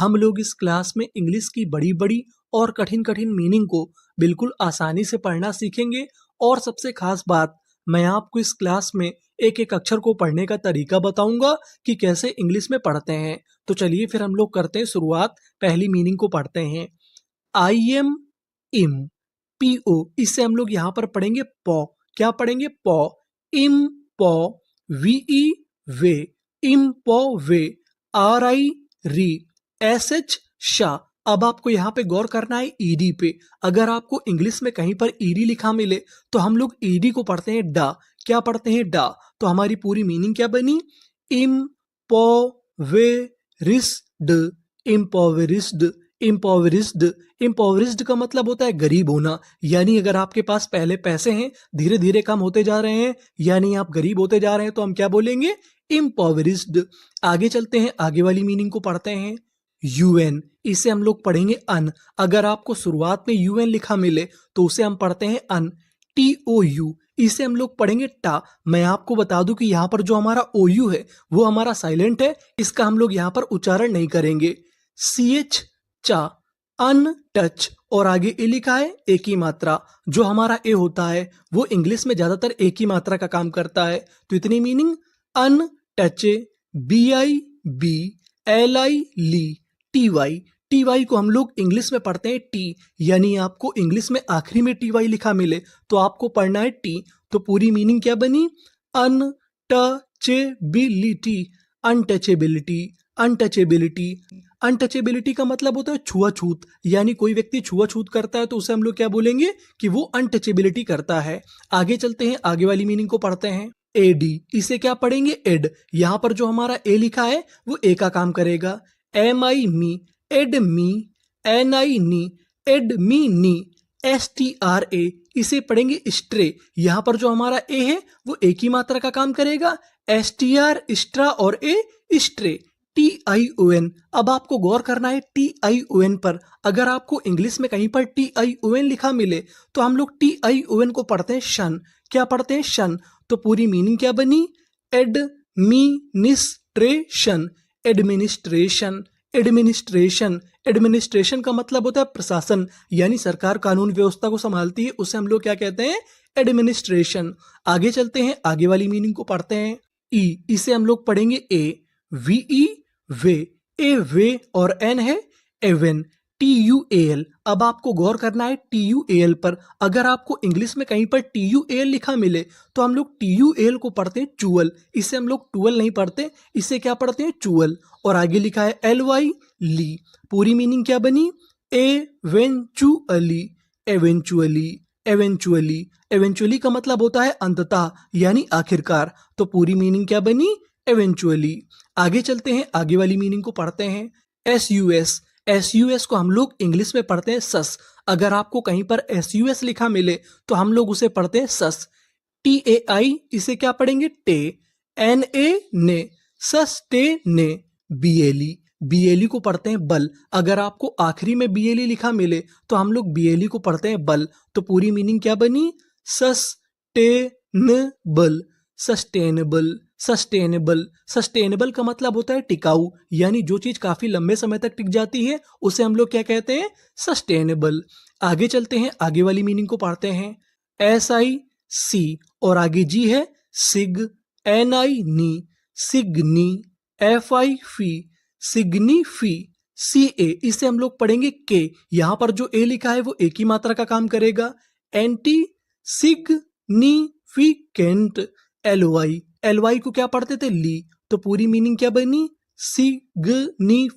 हम लोग इस क्लास में इंग्लिश की बड़ी बड़ी और कठिन कठिन मीनिंग को बिल्कुल आसानी से पढ़ना सीखेंगे। और सबसे खास बात, मैं आपको इस क्लास में एक एक अक्षर को पढ़ने का तरीका बताऊंगा कि कैसे इंग्लिश में पढ़ते हैं। तो चलिए फिर हम लोग करते हैं शुरुआत। पहली मीनिंग को पढ़ते हैं। आई एम, इम, पी ओ। इससे हम लोग यहाँ पर पढ़ेंगे पॉ। क्या पढ़ेंगे? पॉ। इम पॉ, वी ई वे, इम पॉ वे, आर आई री, एस एच शा। अब आपको यहाँ पे गौर करना है ईडी पे। अगर आपको इंग्लिश में कहीं पर ईडी लिखा मिले तो हम लोग ईडी को पढ़ते हैं डा। क्या पढ़ते हैं? डा। तो हमारी पूरी मीनिंग क्या बनी? इम पॉ वे रिस्ड, इम्पोवरिस्ड, इम्पोवरिस्ड। इम्पोवरिस्ड का मतलब होता है गरीब होना, यानी अगर आपके पास पहले पैसे हैं, धीरे धीरे कम होते जा रहे हैं, यानी आप गरीब होते जा रहे हैं, तो हम क्या बोलेंगे? इम्पोवरिस्ड। आगे चलते हैं, आगे वाली मीनिंग को पढ़ते हैं। यूएन, इसे हम लोग पढ़ेंगे अन। अगर आपको शुरुआत में यूएन लिखा मिले तो उसे हम पढ़ते हैं अन। टी ओ यू, इसे हम लोग पढ़ेंगे टा। मैं आपको बता दूं कि यहाँ पर जो हमारा ओ यू है वो हमारा साइलेंट है, इसका हम लोग यहाँ पर उच्चारण नहीं करेंगे। सी एच चा, अन टच। और आगे ए लिखा है एक ही मात्रा। जो हमारा ए होता है वो इंग्लिश में ज्यादातर एक ही मात्रा का काम करता है। तो इतनी मीनिंग, अन टचे, B I B, L I ली, टी वाई। टी वाई को हम लोग इंग्लिश में पढ़ते हैं टी, यानी आपको इंग्लिश में आखिरी में टी वाई लिखा मिले तो आपको पढ़ना है टी। तो पूरी मीनिंग क्या बनी? Untouchability, untouchability, untouchability. अनटचेबिलिटी का मतलब होता है छुआछूत, यानी कोई व्यक्ति छुआछूत करता है तो उसे हम लोग क्या बोलेंगे? कि वो अनटचेबिलिटी करता है। आगे चलते हैं, आगे वाली मीनिंग को पढ़ते हैं। एडी, इसे क्या पढ़ेंगे? एड। यहां पर जो हमारा ए लिखा है वो ए का काम करेगा। M I me, add me, N I knee, add me knee, S T R A, इसे पढ़ेंगे स्ट्रे। यहां पर जो हमारा ए है वो एक ही मात्रा का काम करेगा। एस टी आर, स्ट्रा, और a stray. T I O N, अब आपको गौर करना है टी आई ओ एन पर। अगर आपको इंग्लिश में कहीं पर टी आई ओ एन लिखा मिले तो हम लोग टी आई ओ एन को पढ़ते हैं शन। क्या पढ़ते हैं? शन। तो पूरी मीनिंग क्या बनी? Administration, administration, administration. एडमिनिस्ट्रेशन का मतलब होता है प्रशासन, यानी सरकार कानून व्यवस्था को संभालती है, उसे हम लोग क्या कहते हैं? एडमिनिस्ट्रेशन। आगे चलते हैं, आगे वाली मीनिंग को पढ़ते हैं। ई, इसे हम लोग पढ़ेंगे ए, वी ई वे, ए वे, और एन है even, T U A L. अब आपको गौर करना है टी यू ए एल पर। अगर आपको इंग्लिश में कहीं पर टी यू ए एल लिखा मिले तो हम लोग टी यू ए एल को पढ़ते हैं चुअल। इसे हम लोग टुअल नहीं पढ़ते, इसे क्या पढ़ते हैं? चुअल। और आगे लिखा है एल वाई ली। पूरी मीनिंग क्या बनी? Eventually, eventually, eventually. एवेंचुअली का मतलब होता है अंततः, यानी आखिरकार। तो पूरी मीनिंग क्या बनी? एवेंचुअली। आगे चलते हैं, आगे वाली मीनिंग को पढ़ते हैं। S U S, S U S को हम लोग इंग्लिश में पढ़ते हैं सस। अगर आपको कहीं पर एस यू एस लिखा मिले तो हम लोग उसे पढ़ते हैं सस। टी ए आई, इसे क्या पढ़ेंगे? टे। एन ए ने, सस टे ने। B L E, B L E को पढ़ते हैं बल। अगर आपको आखिरी में बी एल ई लिखा मिले तो हम लोग बी एल ई को पढ़ते हैं बल। तो पूरी मीनिंग क्या बनी? Sustainable, sustainable, sustainable. सस्टेनेबल का मतलब होता है टिकाऊ, यानी जो चीज काफी लंबे समय तक टिक जाती है उसे हम लोग क्या कहते हैं? सस्टेनेबल। आगे चलते हैं, आगे वाली मीनिंग को पढ़ते हैं। एस आई सी, और आगे जी है सिग, N I knee, सिग्नी, F I फी, सिग्निफी, सी ए, इसे हम लोग पढ़ेंगे के। यहां पर जो ए लिखा है वो एक ही मात्रा का काम करेगा। Anti significant, L Y, L Y को क्या पढ़ते थे? ली। तो पूरी मीनिंग क्या बनी? Significantly,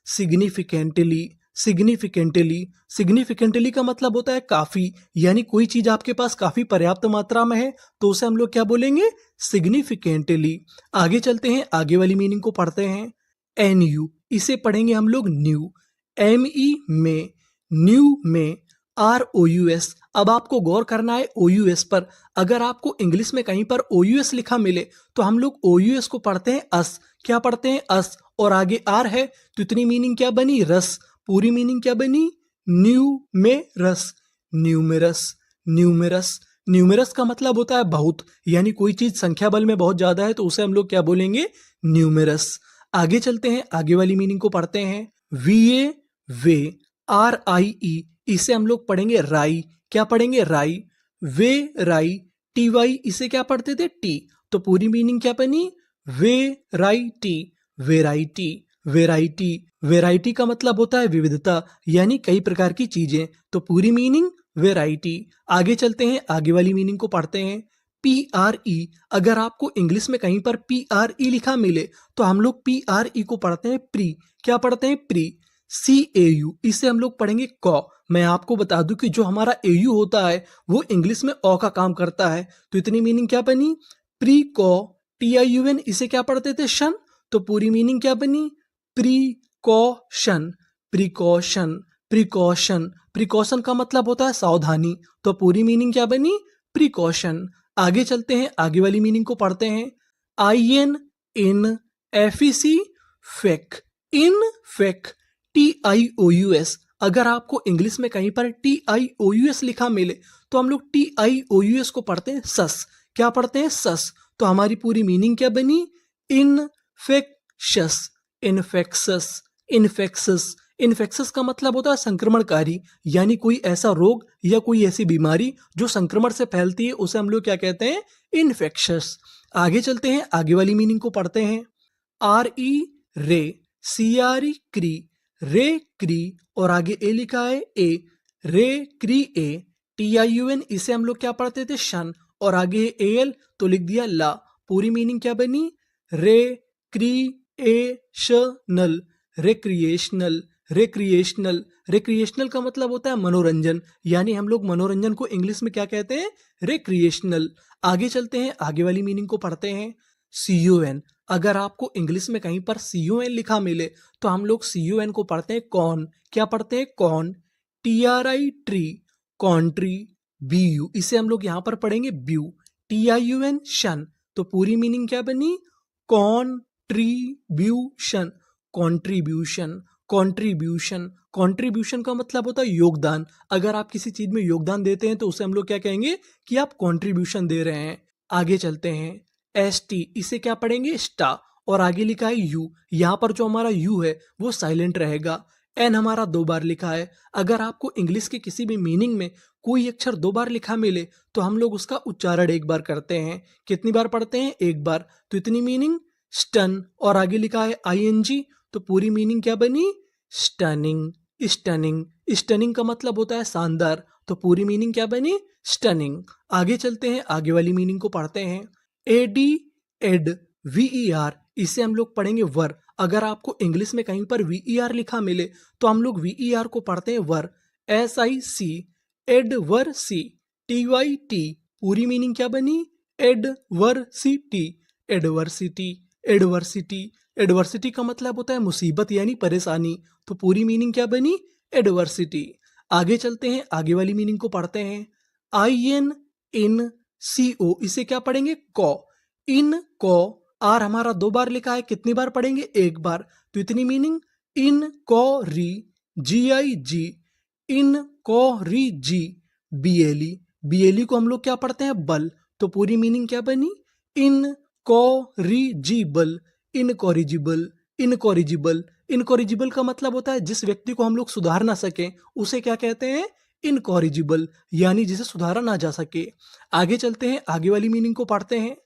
significantly, significantly. सिग्निफिकेंटली का मतलब होता है काफी, यानी कोई चीज आपके पास काफी पर्याप्त मात्रा में है तो उसे हम लोग क्या बोलेंगे? सिग्निफिकेंटली। आगे चलते हैं, आगे वाली मीनिंग को पढ़ते हैं। एन यू, इसे पढ़ेंगे हम लोग न्यू। एम ई में, न्यू में, आर ओ यू एस। अब आपको गौर करना है ओ यू एस पर। अगर आपको इंग्लिश में कहीं पर ओ यू एस लिखा मिले तो हम लोग ओ यू एस को पढ़ते हैं अस। क्या पढ़ते हैं? अस। और आगे आर है तो इतनी मीनिंग क्या बनी? रस। पूरी मीनिंग क्या बनी? Numerous, numerous, numerous. न्यूमेरस का मतलब होता है बहुत, यानी कोई चीज संख्या बल में बहुत ज्यादा है तो उसे हम लोग क्या बोलेंगे? न्यूमेरस। आगे चलते हैं, आगे वाली मीनिंग को पढ़ते हैं। वीए वे, RIE, इसे हम लोग पढ़ेंगे राई। क्या पढ़ेंगे? राई। वे राई, TY, इसे क्या पढ़ते थे? टी। तो पूरी मीनिंग क्या बनी? वे राई टी, वेराइटी। वेराइटी, वेराइटी का मतलब होता है विविधता, यानी कई प्रकार की चीजें। तो पूरी मीनिंग वेराइटी। आगे चलते हैं, आगे वाली मीनिंग को पढ़ते हैं। PRE, अगर आपको इंग्लिश में कहीं पर PRE लिखा मिले तो हम लोग PRE को पढ़ते हैं प्री। क्या पढ़ते हैं? प्री। CAU, इसे हम लोग पढ़ेंगे कॉ। मैं आपको बता दूं कि जो हमारा AU होता है वो इंग्लिश में ओ का काम करता है। तो इतनी मीनिंग क्या बनी? प्री कॉ। TIUN, इसे क्या पढ़ते थे? शन। तो पूरी मीनिंग क्या बनी? प्रीकॉशन। प्रिकॉशन, प्रिकॉशन, प्रिकॉशन का मतलब होता है सावधानी। तो पूरी मीनिंग क्या बनी? प्रिकॉशन। आगे चलते हैं, आगे वाली मीनिंग को पढ़ते हैं। IN in, FEC fake, in fake, TIOUS, अगर आपको इंग्लिश में कहीं पर TIOUS लिखा मिले तो हम लोग TIOUS को पढ़ते हैं सस। क्या पढ़ते हैं? सस। तो हमारी पूरी मीनिंग क्या बनी? इनफेक्शस, इन्फेक्सस, इन्फेक्सस। इन्फेक्सस का मतलब होता है संक्रमणकारी, यानी कोई ऐसा रोग या कोई ऐसी बीमारी जो संक्रमण से फैलती है उसे हम लोग क्या कहते हैं? इन्फेक्शस। आगे चलते हैं, आगे वाली मीनिंग को पढ़ते हैं। RE रे, CRE क्री, रे क्री, और आगे ए लिखा है ए, रे क्री ए। TIUN, इसे हम लोग क्या पढ़ते थे? शन, और आगे AL तो लिख दिया ला। पूरी मीनिंग क्या बनी? रे क्रिएशनल, रिक्रिएशनल, रिक्रिएशनल। रिक्रिएशनल का मतलब होता है मनोरंजन, यानी हम लोग मनोरंजन को इंग्लिश में क्या कहते हैं? रिक्रिएशनल। आगे चलते हैं, आगे वाली मीनिंग को पढ़ते हैं। CON, अगर आपको इंग्लिश में कहीं पर CON लिखा मिले तो हम लोग CON को पढ़ते हैं कॉन। क्या पढ़ते हैं? Con. TRI tri, contri. BU, इसे हम लोग यहां पर पढ़ेंगे ब्यू। TIUN शन। तो पूरी मीनिंग क्या बनी? Contribution, contribution, contribution. कॉन्ट्रीब्यूशन का मतलब होता है योगदान। अगर आप किसी चीज में योगदान देते हैं तो उसे हम लोग क्या कहेंगे? कि आप कॉन्ट्रीब्यूशन दे रहे हैं। आगे चलते हैं। ST, इसे क्या पढ़ेंगे? स्टा, और आगे लिखा है U। यहाँ पर जो हमारा U है वो साइलेंट रहेगा। N हमारा 2 बार लिखा है। अगर आपको इंग्लिश के किसी भी मीनिंग में कोई अक्षर 2 बार लिखा मिले तो हम लोग उसका उच्चारण 1 बार करते हैं। कितनी बार पढ़ते हैं? 1 बार। तो इतनी मीनिंग स्टन, और आगे लिखा है ING, तो पूरी मीनिंग क्या बनी? Stunning, stunning. स्टनिंग का मतलब होता है शानदार, तो पूरी मीनिंग क्या बनी? स्टनिंग। आगे चलते हैं, आगे वाली मीनिंग को पढ़ते हैं। AD एड, VER, इसे हम लोग पढ़ेंगे वर। अगर आपको इंग्लिश में कहीं पर VER लिखा मिले तो हम लोग VER को पढ़ते हैं वर। SIC, एडवर्सी, TYT, पूरी मीनिंग क्या बनी? Adversity, adversity, adversity. एडवर्सिटी का मतलब होता है मुसीबत यानी परेशानी। तो पूरी मीनिंग क्या बनी? एडवर्सिटी। आगे चलते हैं, आगे वाली मीनिंग को पढ़ते हैं। IN इन, CO, इसे क्या पढ़ेंगे? कॉ। इन कॉ, आर हमारा 2 बार लिखा है। कितनी बार पढ़ेंगे? 1 बार। तो इतनी मीनिंग इन कॉ री, GIG, इन कॉ री जी, BLE। BLE को हम लोग क्या पढ़ते हैं? बल। तो पूरी मीनिंग क्या बनी? इन कॉरिजिबल, इनकॉरिजिबल, इनकॉरिजिबल। इनकॉरिजिबल का मतलब होता है जिस व्यक्ति को हम लोग सुधार ना सके उसे क्या कहते हैं? इनकॉरिजिबल, यानी जिसे सुधारा ना जा सके। आगे चलते हैं, आगे वाली मीनिंग को पढ़ते हैं।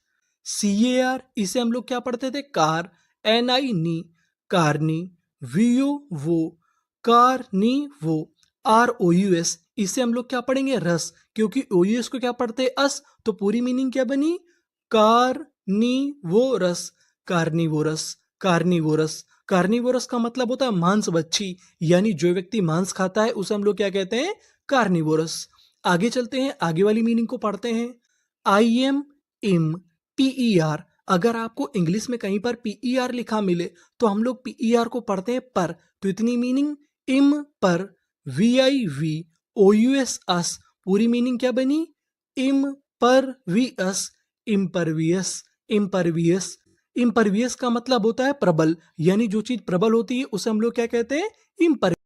CAR, इसे हम लोग क्या पढ़ते थे? कार। NI नी, कारनी। VO वो, कारनी वो। ROUS, इसे हम लोग क्या पढ़ेंगे? रस, क्योंकि OUS को क्या पढ़ते हैं? अस। तो पूरी मीनिंग क्या बनी? Carnivorous, carnivorous, carnivorous. कार्निवोरस का मतलब होता है मांस भक्षी, यानी जो व्यक्ति मांस खाता है उसे हम लोग क्या कहते हैं? कार्निवोरस। आगे चलते हैं, आगे वाली मीनिंग को पढ़ते हैं। IM इम, PER, अगर आपको इंग्लिश में कहीं पर PER लिखा मिले तो हम लोग PER को पढ़ते हैं पर। तो इतनी मीनिंग इम पर, VIV, OUS अस। पूरी मीनिंग क्या बनी? Impervious, impervious, impervious. Impervious का मतलब होता है प्रबल, यानी जो चीज प्रबल होती है उसे हम लोग क्या कहते हैं? इम्पर